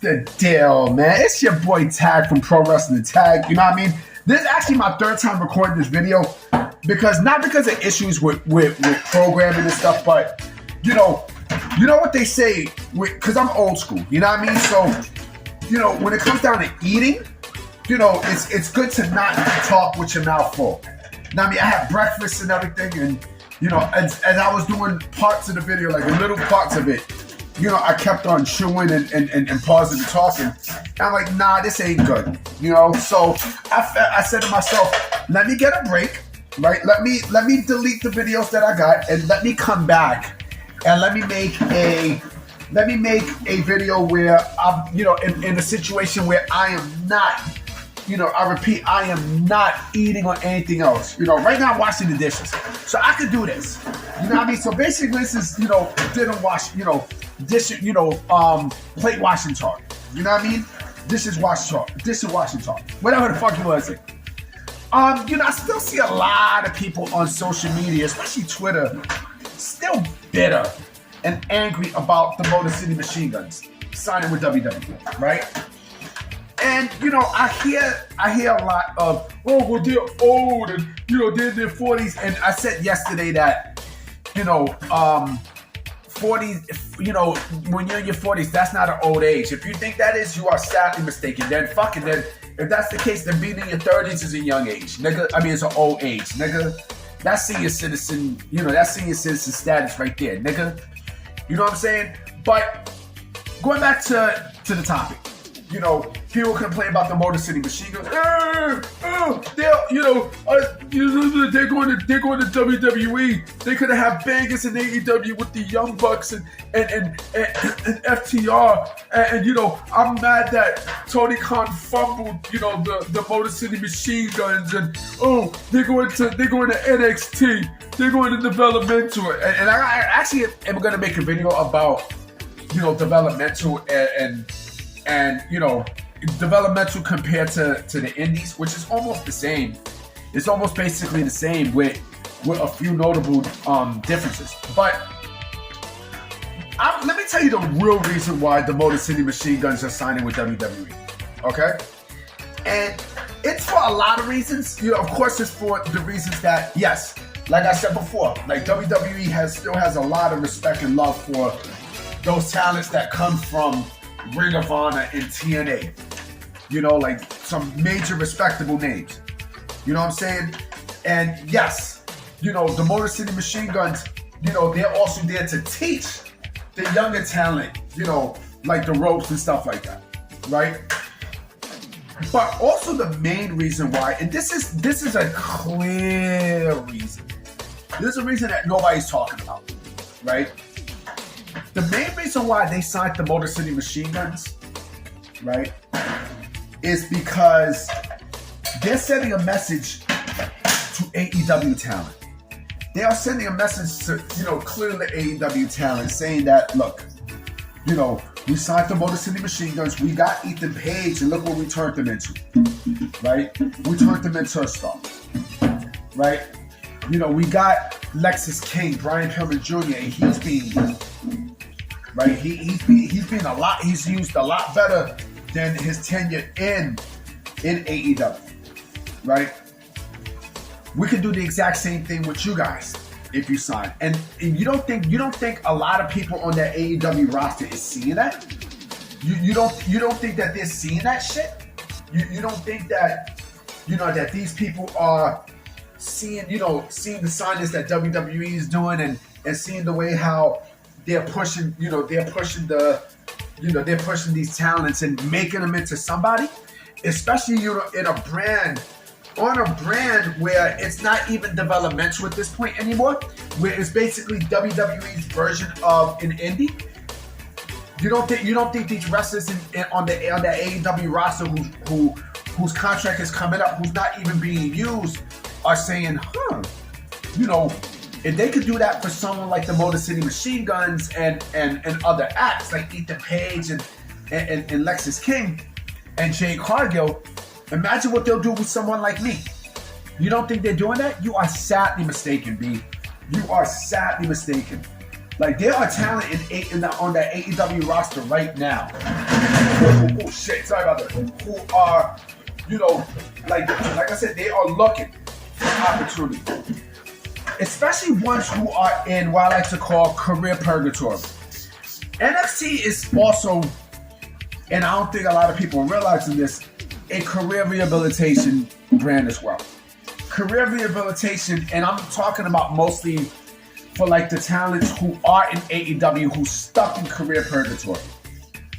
the deal, man? It's your boy Tag from Pro Wrestling Tag. You know what I mean? This is actually my third time recording this video not because of issues with programming and stuff, but you know what they say, because I'm old school. You know what I mean? So when it comes down to eating, it's good to not talk with your mouth full. You know what I mean? I had breakfast and everything, and as I was doing parts of the video, like the little parts of it, I kept on chewing and pausing and talking. And I'm like, nah, this ain't good. So I said to myself, let me get a break, right? Let me delete the videos that I got and let me come back and let me make a video where I'm, in a situation where I am not, I repeat, I am not eating or anything else. Right now I'm washing the dishes. So I could do this. You know what I mean? So basically this is, dinner wash, dish, plate washing talk. You know what I mean? Dishes wash talk. Dishes washing talk. Whatever the fuck you want to say. I still see a lot of people on social media, especially Twitter, still bitter and angry about the Motor City Machine Guns signing with WWE, right? And I hear a lot of, oh, well, they're old and they're in their 40s. And I said yesterday that 40s, when you're in your 40s, that's not an old age. If you think that is, you are sadly mistaken. Then if that's the case, then being in your 30s is a young age, nigga. I mean, it's an old age, nigga. That's senior citizen, that's senior citizen status right there, nigga. You know what I'm saying? But going back to the topic, people complain about the Motor City Machine Guns. They're going to WWE. They could have bangers in AEW with the Young Bucks and FTR. And I'm mad that Tony Khan fumbled, the Motor City Machine Guns. And they're going to NXT. They're going to developmental. And I actually am going to make a video about developmental and developmental compared to the indies, which is almost the same. It's almost basically the same with a few notable differences. But let me tell you the real reason why the Motor City Machine Guns are signing with WWE. Okay? And it's for a lot of reasons. Of course, it's for the reasons that, yes, like I said before, like WWE still has a lot of respect and love for those talents that come from Ring of Honor and TNA. Like some major respectable names. You know what I'm saying? And yes, the Motor City Machine Guns, they're also there to teach the younger talent, like the ropes and stuff like that, right? But also the main reason why, and this is a clear reason. This is a reason that nobody's talking about, right? The main reason why they signed the Motor City Machine Guns, right, is because they're sending a message to AEW talent. They are sending a message to, clearly AEW talent saying that, look, we signed the Motor City Machine Guns. We got Ethan Page, and look what we turned them into, right? We turned them into a star, right? We got Lexus King, Brian Pillman Jr., and he's being used. Right, he's been a lot. He's used a lot better than his tenure in AEW. Right, we could do the exact same thing with you guys if you sign. And you don't think a lot of people on that AEW roster is seeing that? You don't think that they're seeing that shit? You don't think that that these people are seeing the signings that WWE is doing and seeing the way how they're pushing these talents and making them into somebody, especially in a brand where it's not even developmental at this point anymore, where it's basically WWE's version of an indie. You don't think these wrestlers on the AEW roster whose contract is coming up, who's not even being used, are saying, if they could do that for someone like the Motor City Machine Guns and other acts like Ethan Page and Lexus King and Jade Cargill, imagine what they'll do with someone like me. You don't think they're doing that? You are sadly mistaken, B. You are sadly mistaken. Like, there are talent on that AEW roster right now oh shit, sorry about that, who are, like I said, they are looking for opportunity. Especially ones who are in what I like to call career purgatory. NXT is also, and I don't think a lot of people are realizing this, a career rehabilitation brand as well. Career rehabilitation, and I'm talking about mostly for like the talents who are in AEW who stuck in career purgatory,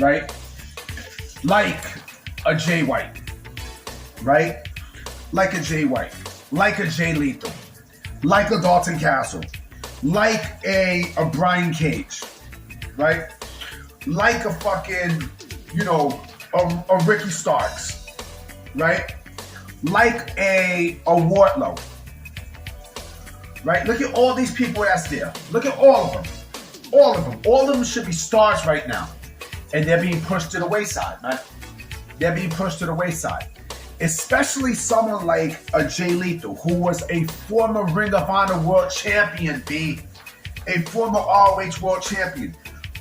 right? Like a Jay White, right? Like a Jay White, like a Jay Lethal, like a Dalton Castle, like a Brian Cage, right? Like a fucking, a Ricky Starks, right? Like a Wardlow, right? Look at all these people that's there. Look at all of them. All of them. All of them should be stars right now. And they're being pushed to the wayside, man. They're being pushed to the wayside. Especially someone like a Jay Lethal, who was a former Ring of Honor World Champion, B. A former ROH World Champion.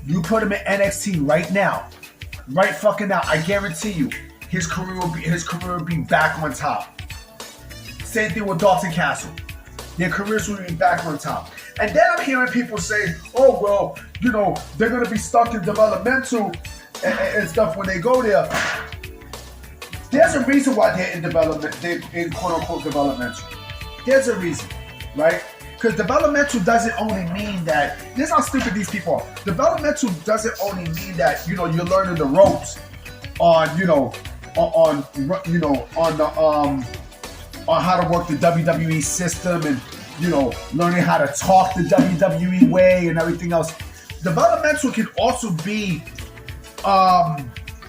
You put him in NXT right now. Right fucking now. I guarantee you, his career will be back on top. Same thing with Dalton Castle. Their careers will be back on top. And then I'm hearing people say, oh, well, they're going to be stuck in developmental and stuff when they go there. There's a reason why they're in development, they're in quote-unquote developmental. There's a reason, right? Because developmental doesn't only mean that, this is how stupid these people are. Developmental doesn't only mean that, you're learning the ropes on how to work the WWE system and, learning how to talk the WWE way and everything else. Developmental can also be,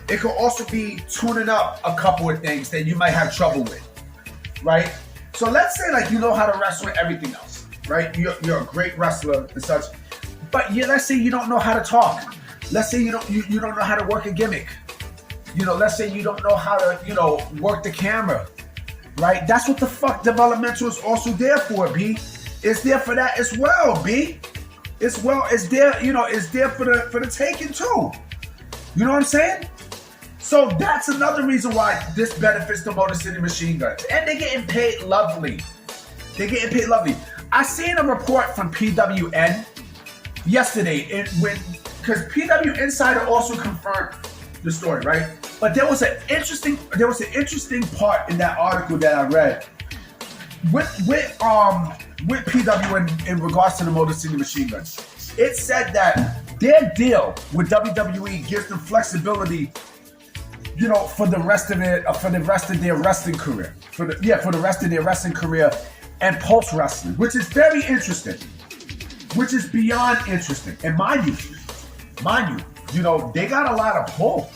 it can also be tuning up a couple of things that you might have trouble with, right? So let's say like you know how to wrestle and everything else, right? You're a great wrestler and such, but let's say you don't know how to talk. Let's say you don't know how to work a gimmick. Let's say you don't know how to, work the camera, right? That's what the fuck developmental is also there for, B. It's there for that as well, B. It's there, it's there for the taking too. You know what I'm saying? So that's another reason why this benefits the Motor City Machine Guns. And they're getting paid lovely. I seen a report from PWN yesterday, because PW Insider also confirmed the story, right? But there was an interesting part in that article that I read with PW in regards to the Motor City Machine Guns. It said that their deal with WWE gives them flexibility, for the rest of their wrestling career, for the rest of their wrestling career and post wrestling, which is very interesting, which is beyond interesting. And mind you, they got a lot of pull.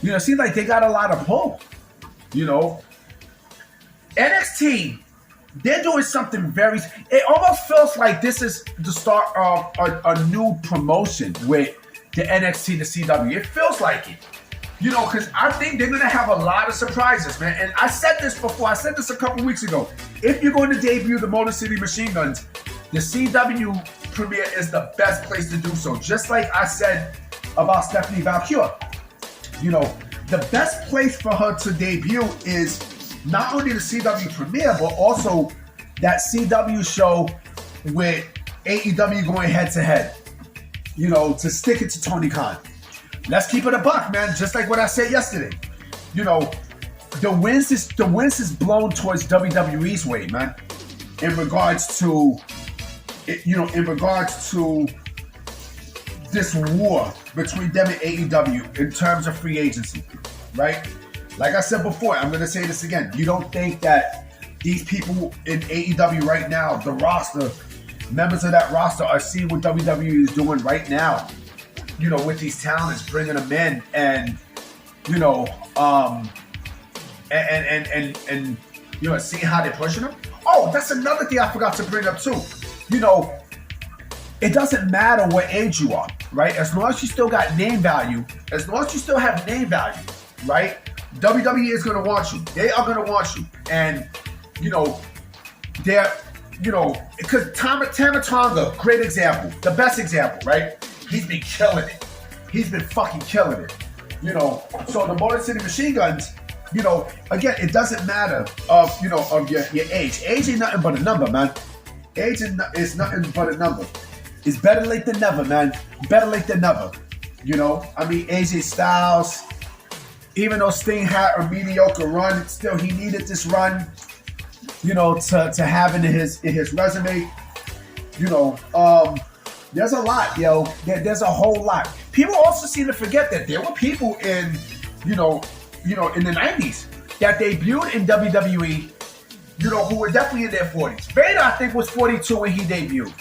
It seems like they got a lot of pull. NXT, they're doing something it almost feels like this is the start of a new promotion with the NXT to CW. It feels like it. Because I think they're going to have a lot of surprises, man. And I said this before. I said this a couple weeks ago. If you're going to debut the Motor City Machine Guns, the CW premiere is the best place to do so. Just like I said about Stephanie Valkyrie. The best place for her to debut is not only the CW premiere, but also that CW show with AEW going head to head. To stick it to Tony Khan. Let's keep it a buck, man. Just like what I said yesterday. The winds is blown towards WWE's way, man. In regards to this war between them and AEW in terms of free agency, right? Like I said before, I'm going to say this again. You don't think that these people in AEW right now, the roster, members of that roster are seeing what WWE is doing right now, with these talents, bringing them in and, seeing how they're pushing them. Oh, that's another thing I forgot to bring up too. It doesn't matter what age you are, right? As long as you still got name value, as long as you still have name value, right? WWE is going to want you. They are going to want you. And, they're, because Tama Tonga, great example, the best example, right? He's been killing it. He's been fucking killing it. So the Motor City Machine Guns, again, it doesn't matter of your age. Age ain't nothing but a number, man. Age is nothing but a number. It's better late than never, man. Better late than never. AJ Styles, even though Sting had a mediocre run, still he needed this run, to have in his resume. There's a lot, There's a whole lot. People also seem to forget that there were people in, in the 90s that debuted in WWE, who were definitely in their 40s. Vader, I think, was 42 when he debuted.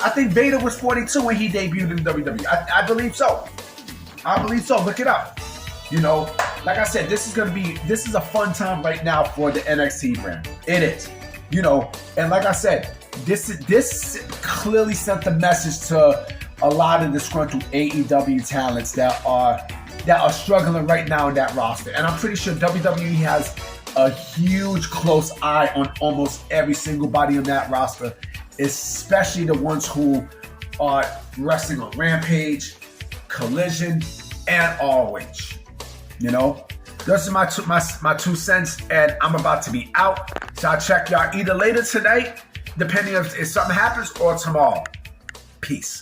I think Vader was 42 when he debuted in WWE. I believe so. Look it up. Like I said, this is a fun time right now for the NXT brand. It is. And like I said, this clearly sent the message to a lot of disgruntled AEW talents that are struggling right now in that roster. And I'm pretty sure WWE has a huge close eye on almost every single body on that roster, especially the ones who are wrestling on Rampage, Collision, and ROH. Those are my 2 cents, and I'm about to be out. So I'll check y'all either later tonight, depending if something happens, or tomorrow. Peace.